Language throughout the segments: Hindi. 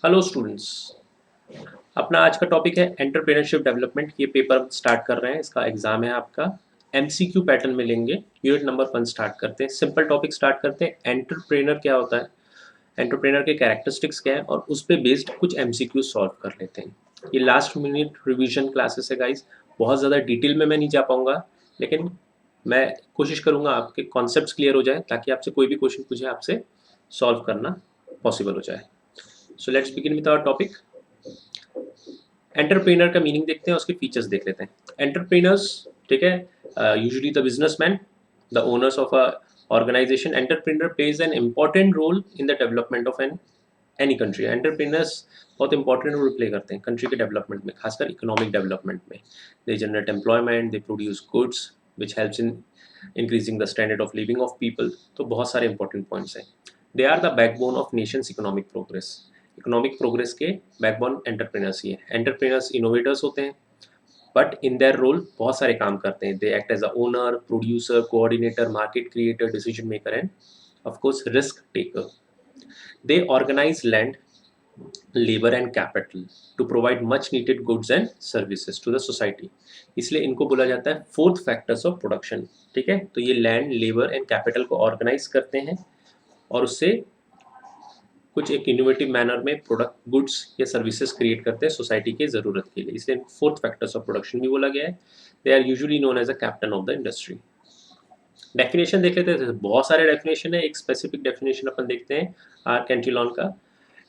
Hello students. अपना आज का टॉपिक है एंटरप्रेन्योरशिप डेवलपमेंट। ये पेपर हम स्टार्ट कर रहे हैं, इसका एग्जाम है आपका। एमसीक्यू पैटर्न में लेंगे। यूनिट नंबर 1 स्टार्ट करते हैं। सिंपल टॉपिक स्टार्ट करते हैं। एंटरप्रेनर क्या होता है, एंटरप्रेनर के कैरेक्टरिस्टिक्स क्या है, और उस पर बेस्ड कुछ एमसीक्यू सॉल्व कर लेते हैं। ये लास्ट मिनट रिवीजन क्लासेस है गाइस। बहुत ज़्यादा डिटेल में मैं नहीं जा पाऊंगा, लेकिन मैं कोशिश करूंगा आपके कॉन्सेप्ट्स क्लियर हो जाए, ताकि आपसे कोई भी क्वेश्चन पूछे आपसे सॉल्व करना पॉसिबल हो जाए। So let's begin with our topic. Entrepreneur का मीनिंग देखते हैं, उसके फीचर्स देख लेते हैं। एंटरप्रेनर्स, ठीक है, usually the businessman, the owners of a organisation. Entrepreneur plays an important role in the development of any country. Entrepreneurs बहुत इंपॉर्टेंट रोल प्ले करते हैं कंट्री के डेवलपमेंट में, खासकर इकोनॉमिक डेवलपमेंट में। They generate employment, they produce goods which helps in increasing the standard of living of people. तो बहुत सारे इंपॉर्टेंट पॉइंट्स हैं। They are the backbone of nations economic progress. Economic progress के बैकबोन एंटरप्रेनर्स ही है। एंटरप्रेनर्स इनोवेटर्स होते हैं, बट इन देयर रोल बहुत सारे काम करते हैं। They act as a owner, producer, coordinator, market creator, decision maker and of course risk taker. They organise land, labour and capital to provide much needed goods and services to the society. इसलिए इनको बोला जाता है फोर्थ फैक्टर्स ऑफ प्रोडक्शन। ठीक है, तो ये लैंड, लेबर एंड कैपिटल को ऑर्गेनाइज करते हैं और उससे कुछ एक इनोवेटिव मैनर में प्रोडक्ट, गुड्स या सर्विसेज क्रिएट करते हैं सोसाइटी के ज़रूरत के लिए। इसलिए फोर्थ फैक्टर्स ऑफ प्रोडक्शन भी बोला गया है। They are usually known as a captain of the industry. Definition देख लेते हैं। बहुत सारे डेफिनेशन है, एक स्पेसिफिक डेफिनेशन अपन देखते हैं आर कैंटिलॉन का।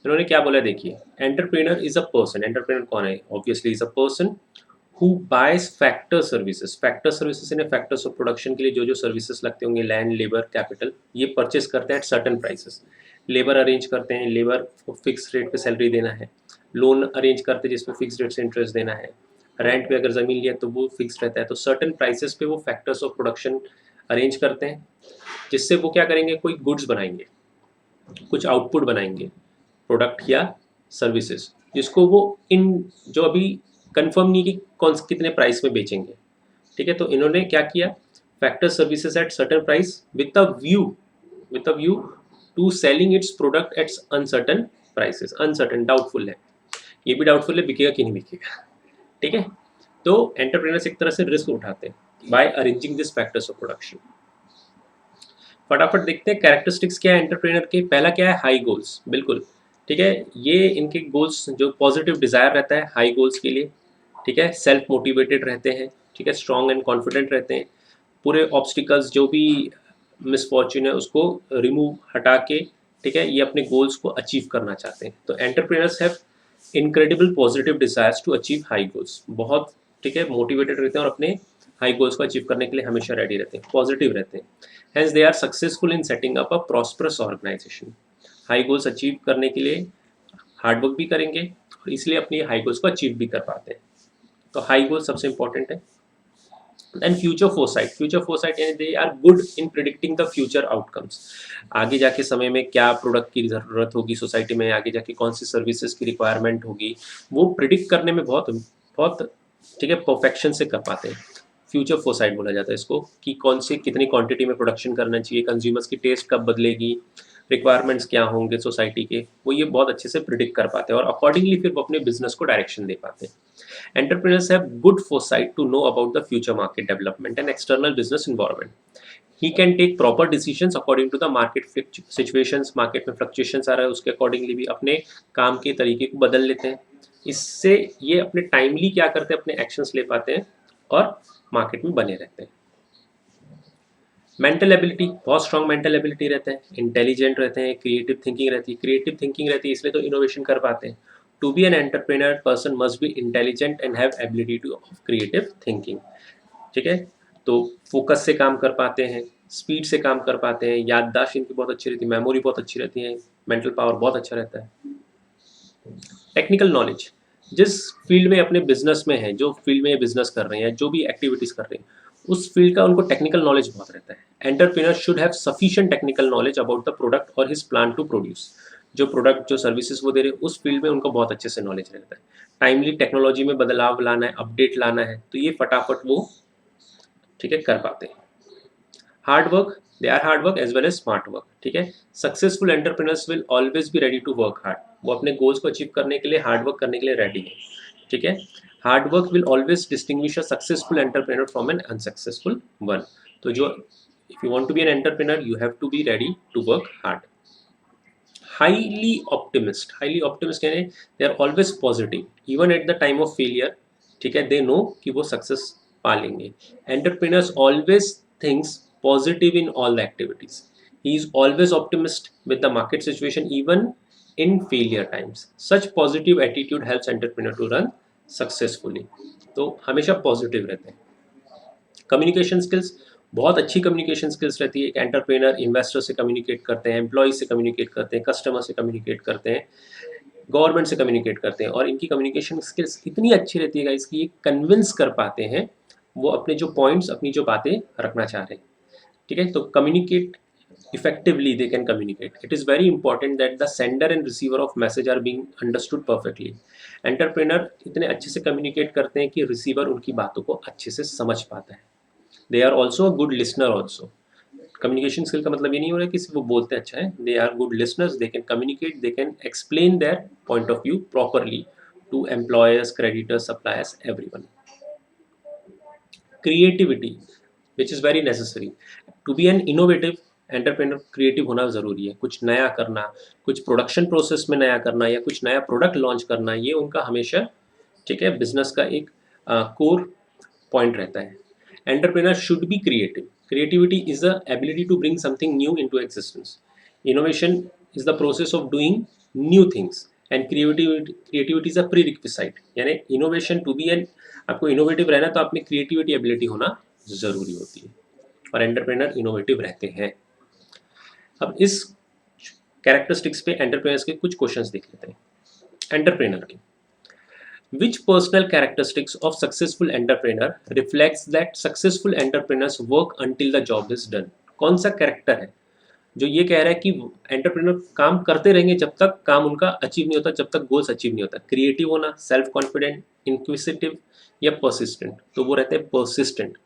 इन्होंने क्या बोला देखिए, entrepreneur is a person. Entrepreneur कौन है? Obviously is a person who boys factor services. Factor services in factors of production के लिए जो जो सर्विसेज लगते होंगे, लैंड, लेबर, कैपिटल, ये परचेस करते हैं at certain prices. Labour arrange करते हैं, लेबर को फिक्स रेट पे सैलरी देना है। लोन अरेंज करते हैं जिसमें फिक्स रेट से इंटरेस्ट देना है। रेंट पे अगर ज़मीन लिया तो वो फिक्स रहता है। तो सर्टन प्राइसेस पे वो फैक्टर्स ऑफ प्रोडक्शन अरेंज करते हैं, जिससे वो क्या करेंगे, कोई गुड्स बनाएंगे, कुछ आउटपुट बनाएंगे, प्रोडक्ट या सर्विसेज, जिसको वो इन जो अभी कंफर्म नहीं कि कौन कितने प्राइस में बेचेंगे। ठीक है, तो इन्होंने क्या किया, factor services at certain price with a view to selling its product at uncertain prices. Uncertain, doubtful है, ये भी डाउटफुल है बिकेगा कि नहीं बिकेगा। ठीक है, तो एंटरप्रेनर्स एक तरह से रिस्क उठाते हैं by arranging this factors of production. फटाफट देखते हैं कैरेक्टरिस्टिक्स क्या है एंटरप्रेनर के। पहला क्या है, हाई गोल्स। बिल्कुल ठीक है, ये इनके गोल्स जो पॉजिटिव डिजायर रहता है हाई गोल्स के लिए। ठीक है, सेल्फ मोटिवेटेड रहते हैं। ठीक है, स्ट्रॉन्ग एंड कॉन्फिडेंट रहते हैं। पूरे ऑब्स्टिकल्स जो भी मिसफॉर्च्यून है उसको रिमूव, हटा के, ठीक है, ये अपने गोल्स को अचीव करना चाहते हैं। तो entrepreneurs have incredible positive desires to achieve high goals. बहुत, ठीक है, मोटिवेटेड रहते हैं और अपने हाई गोल्स को अचीव करने के लिए हमेशा रेडी रहते हैं, पॉजिटिव रहते हैं। Hence they are successful in setting up a prosperous organisation. High goals achieve करने के लिए हार्डवर्क भी करेंगे और इसलिए अपनी हाई गोल्स को अचीव भी कर पाते हैं। तो हाई गोल सबसे इंपॉर्टेंट है। And future foresight, future foresight यानी they are good in predicting the future outcomes. आगे जाके समय में क्या प्रोडक्ट की ज़रूरत होगी सोसाइटी में, आगे जाके कौन सी सर्विसेज की रिक्वायरमेंट होगी, वो प्रिडिक्ट करने में बहुत बहुत, ठीक है, परफेक्शन से कर पाते हैं। फ्यूचर फोरसाइट बोला जाता है इसको, कि कौन सी कितनी क्वांटिटी में प्रोडक्शन करना चाहिए, कंज्यूमर्स की टेस्ट कब बदलेगी, रिक्वायरमेंट्स क्या होंगे सोसाइटी के, वो ये बहुत अच्छे से प्रिडिक्ट कर पाते हैं और अकॉर्डिंगली फिर वो अपने बिजनेस को डायरेक्शन दे पाते हैं। Entrepreneurs have good foresight to know about the future market development and external business environment. He can take proper decisions according to the market situations. Market में फ्लक्चुएशंस आ रहा है उसके अकॉर्डिंगली भी अपने काम के तरीके को बदल लेते हैं। इससे ये अपने टाइमली क्या करते हैं, अपने एक्शंस ले पाते हैं और मार्केट में बने रहते हैं। मेंटल एबिलिटी, बहुत स्ट्रॉन्ग मेंटल एबिलिटी रहते हैं, इंटेलिजेंट रहते हैं, क्रिएटिव थिंकिंग रहती है। क्रिएटिव थिंकिंग रहती है इसलिए तो इनोवेशन कर पाते हैं। To be an entrepreneur person must be intelligent and have ability to of creative thinking. ठीक है, तो फोकस से काम कर पाते हैं, स्पीड से काम कर पाते हैं, याददाश्त इनकी बहुत अच्छी रहती है, मेमोरी बहुत अच्छी रहती है, मेंटल पावर बहुत अच्छा रहता है। टेक्निकल नॉलेज, जिस फील्ड में अपने बिजनेस में है, जो फील्ड में बिजनेस कर रहे हैं, जो भी एक्टिविटीज कर रहे हैं, उस फील्ड का उनको टेक्निकल नॉलेज बहुत रहता है। Entrepreneur should have sufficient technical knowledge about the product और हिज प्लान टू प्रोड्यूस। जो प्रोडक्ट, जो सर्विसेज वो दे रहे हैं उस फील्ड में उनको बहुत अच्छे से नॉलेज रहता है। टाइमली टेक्नोलॉजी में बदलाव लाना है, अपडेट लाना है, तो ये फटाफट वो, ठीक है, कर पाते हैं। Hard work, they are hard work as well as smart work, ठीक है। Successful entrepreneurs will always be ready to work hard, वो अपने गोल्स को अचीव करने के लिए हार्ड वर्क करने के लिए रेडी है, ठीक है। Hard work will always distinguish a successful entrepreneur from an unsuccessful one. तो जो if you want to be an entrepreneur you have to be ready to work hard. Highly optimist यानी they are always positive even at the time of failure, ठीक है। दे नो कि वो सक्सेस पा लेंगे। Entrepreneurs always thinks positive in all the activities, he is always optimist with the market situation even in failure times. Such positive attitude helps entrepreneur to run successfully. तो हमेशा पॉजिटिव रहते हैं। कम्युनिकेशन स्किल्स, बहुत अच्छी कम्युनिकेशन स्किल्स रहती है। एक एंटरप्रेनर इन्वेस्टर से कम्युनिकेट करते हैं, एम्प्लॉय से कम्युनिकेट करते हैं, कस्टमर से कम्युनिकेट करते हैं, गवर्नमेंट से कम्युनिकेट करते हैं, और इनकी कम्युनिकेशन स्किल्स इतनी अच्छी रहती है गाइस कि ये कन्विंस कर पाते हैं वो अपने जो पॉइंट्स, अपनी जो बातें रखना चाह रहे हैं, ठीक है। तो communicate effectively they can communicate. It is very important that the sender and receiver of message are being understood perfectly. Entrepreneur इतने अच्छे से communicate करते हैं कि receiver उनकी बातों को अच्छे से समझ पाता है। They are also a good listener also. Communication skill का मतलब ये नहीं हो रहा है कि सिर्फ वो बोलते अच्छा है, they are good listeners, they can communicate, they can explain their point of view properly to employers, creditors, suppliers, everyone. Creativity, which is very necessary. To be an innovative entrepreneur creative होना ज़रूरी है। कुछ नया करना, कुछ प्रोडक्शन प्रोसेस में नया करना या कुछ नया प्रोडक्ट लॉन्च करना, ये उनका हमेशा, ठीक है, बिजनेस का एक कोर पॉइंट रहता है। Entrepreneur should be creative. Creativity is the ability to bring something new into existence. Innovation is the process of doing new things and creativity is a prerequisite. यानी इनोवेशन टू बी एन, आपको इनोवेटिव रहना तो आप में क्रिएटिविटी एबिलिटी होना ज़रूरी होती है, और एंटरप्रेन्योर इनोवेटिव रहते हैं। अब इस कैरेक्टरिस्टिक्स पे एंटरप्रेन्योर्स के कुछ क्वेश्चंस देख लेते हैं। एंटरप्रेन्योर के which personal characteristics of successful entrepreneur reflects that successful entrepreneurs work until the job is done? कौन सा कैरेक्टर है जो ये कह रहा है कि एंटरप्रेन्योर काम करते रहेंगे जब तक काम उनका अचीव नहीं होता, जब तक गोल्स अचीव नहीं होता? क्रिएटिव होना, सेल्फ कॉन्फिडेंट, इंक्विसिटिव या परसिस्टेंट? तो वो रहते हैं परसिस्टेंट।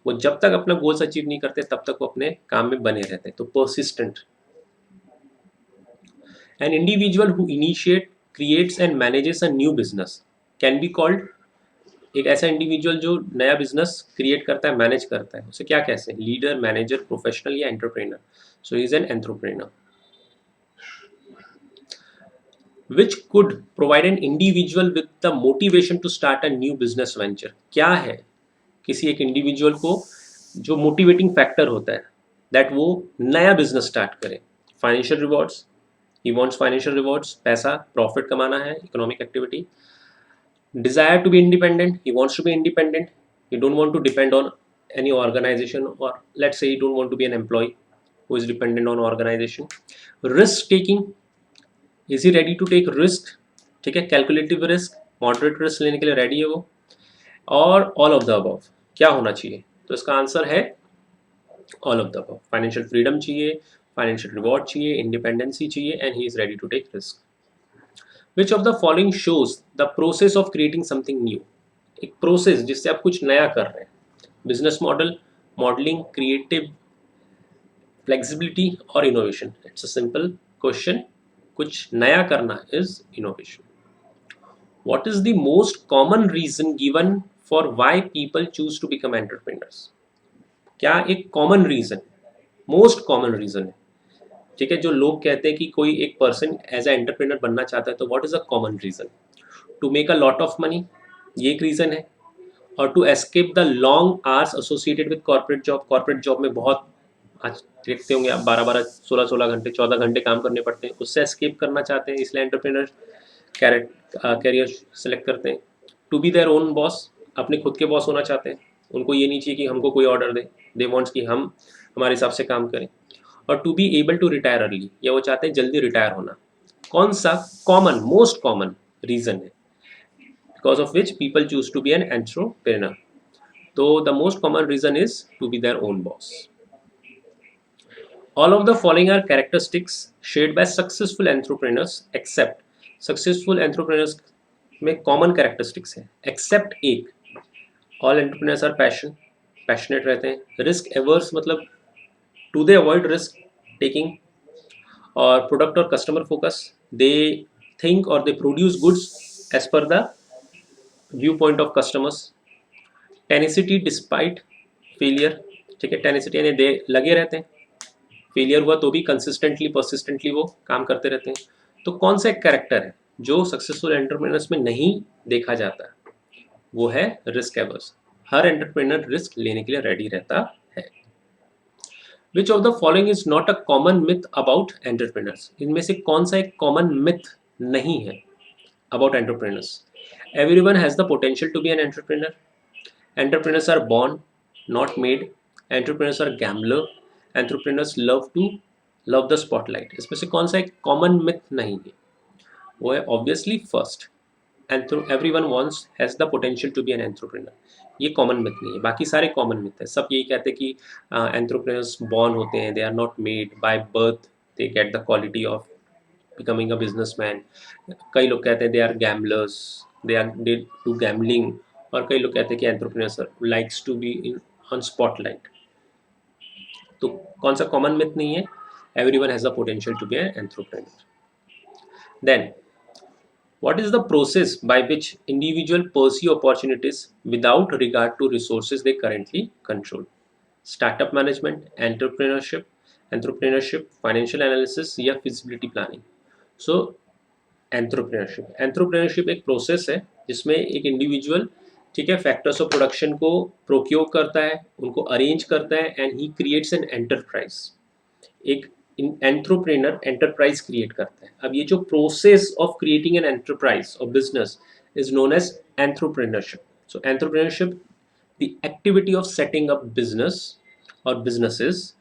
वो जब तक अपना गोल्स अचीव नहीं करते तब तक वो अपने काम में बने रहते हैं, तो persistent. An individual who initiate, creates and manages a new business can be called, एक ऐसा इंडिविजुअल जो नया बिजनेस क्रिएट करता है, मैनेज करता है, उसे क्या कहते हैं? लीडर, मैनेजर, प्रोफेशनल या entrepreneur? So he is an entrepreneur. Which could provide an individual with the motivation to start a new business venture? क्या है किसी एक इंडिविजुअल को जो मोटिवेटिंग फैक्टर होता है दैट वो नया बिजनेस स्टार्ट करे? Financial rewards, he wants financial rewards, पैसा, प्रॉफिट कमाना है, economic activity. Desire to be independent, he wants to be independent, he don't want to depend on any organization, or let's say he don't want to be an employee who is dependent on organization. Risk taking, is he ready to take risk? ठीक है, कैलकुलेटिव रिस्क, मॉडरेट रिस्क लेने के लिए रेडी है वो, और ऑल ऑफ द अबव? क्या होना चाहिए? तो इसका आंसर है all of the above. Financial freedom चाहिए, फाइनेंशियल रिवॉर्ड चाहिए, इंडिपेंडेंसी चाहिए, and he is ready to take risk. Which of the following shows the process of creating something new? एक प्रोसेस जिससे आप कुछ नया कर रहे हैं। Business model, modelling, creative, flexibility और innovation? It's a simple question. कुछ नया करना is innovation. What is the most common reason given for why people choose to become entrepreneurs? क्या एक common reason, most common reason है, ठीक है, जो लोग कहते हैं कि कोई एक पर्सन एज ए एंटरप्रेनर बनना चाहता है? तो what is a common reason? To make a lot of money, ये एक रीज़न है, और to escape the long hours associated with corporate job. Corporate job में बहुत, आज देखते होंगे आप, 12-12, 16-16 घंटे, 14 घंटे काम करने पड़ते हैं, उससे एस्केप करना चाहते हैं, इसलिए एंटरप्रेनर कैरियर सेलेक्ट करते हैं। To be their own boss, अपने खुद के बॉस होना चाहते हैं, उनको ये नहीं चाहिए कि हमको कोई ऑर्डर दे, दे वॉन्ट्स कि हम हमारे हिसाब से काम करें। और to be able to retire early, या वो चाहते हैं जल्दी रिटायर होना। कौन सा कॉमन, मोस्ट कॉमन रीजन है because of which people choose to be an entrepreneur? So the most common reason is to be their own boss. All of the following are characteristics shared by successful entrepreneurs except, successful entrepreneurs में common characteristics है except एक, all entrepreneurs are passionate रहते हैं, risk averse मतलब Do they avoid risk taking or product or customer focus? They think or they produce goods as per the viewpoint of customers. Tenacity despite failure, ठीक है, टेनिसिटी यानी दे लगे रहते हैं, फेलियर हुआ तो भी कंसिस्टेंटली परसिस्टेंटली वो काम करते रहते हैं। तो कौन सा एक कैरेक्टर है जो सक्सेसफुल एंटरप्रेन्योर्स में नहीं देखा जाता? वो है रिस्क एवर्स। हर एंटरप्रेन्योर रिस्क लेने के लिए रेडी रहता है। Which of the following is not a common myth about entrepreneurs? इनमें से कौन सा एक कॉमन मिथ नहीं है about entrepreneurs? Everyone has the potential to be an entrepreneur. Entrepreneurs are born, not made. Entrepreneurs are gambler. Entrepreneurs love the spotlight. इसमें से कौन सा एक कॉमन मिथ नहीं है? वो है obviously first, everyone wants has the potential to be an entrepreneur. ये कॉमन मिथ नहीं है, बाकी सारे कॉमन मिथ है. सब यही कहते हैं कि एंटरप्रेन्योर्स बॉर्न होते हैं, they are not made by birth, they get the quality of becoming a businessman. कई लोग कहते हैं they are gamblers, they do gambling. और कई लोग कहते हैं कि entrepreneurs likes to be in on spotlight. तो कौन सा कॉमन मिथ नहीं है? Everyone has the potential to be an entrepreneur. Then what is the process by which individual pursue opportunities without regard to resources they currently control? Startup management, entrepreneurship, financial analysis या feasibility planning? So एंटरप्रेन्योरशिप एक प्रोसेस है जिसमें एक इंडिविजुअल, ठीक है, फैक्टर्स ऑफ प्रोडक्शन को प्रोक्योर करता है, उनको अरेंज करता है and he creates an enterprise. एक एंटरप्रेन्योर एंटरप्राइज क्रिएट करता है. अब ये जो process of creating an enterprise और business is known as entrepreneurship. So entrepreneurship the activity of setting up business और businesses,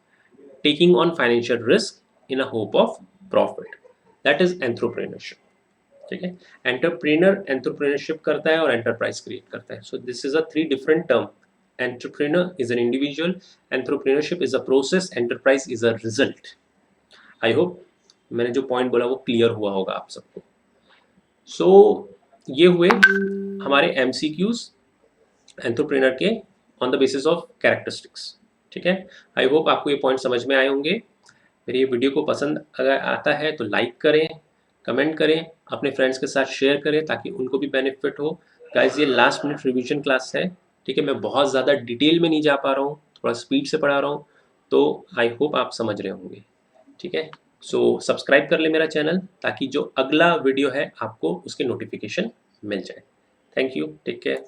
taking on financial risk in a hope of profit. That is entrepreneurship. ठीक है, एंटरप्रेन्योरशिप करता है और एंटरप्राइज क्रिएट करता है. So this is a 3 different term. Entrepreneur is an individual, entrepreneurship is a process, enterprise is a result. I hope मैंने जो पॉइंट बोला वो क्लियर हुआ होगा आप सबको. सो ये हुए हमारे MCQs एंटरप्रेन्योर के on the basis of characteristics. ठीक है, आई होप आपको ये पॉइंट समझ में आए होंगे. मेरी ये वीडियो को पसंद अगर आता है तो लाइक करें, कमेंट करें, अपने फ्रेंड्स के साथ शेयर करें ताकि उनको भी बेनिफिट हो. गाइस ये लास्ट मिनट रिवीजन क्लास है, ठीक है, मैं बहुत ज़्यादा डिटेल में नहीं जा पा रहा हूँ, थोड़ा स्पीड से पढ़ा रहा हूँ, तो आई होप आप समझ रहे होंगे. ठीक है, सो सब्सक्राइब कर ले मेरा चैनल ताकि जो अगला वीडियो है आपको उसके नोटिफिकेशन मिल जाए. Thank you, take care.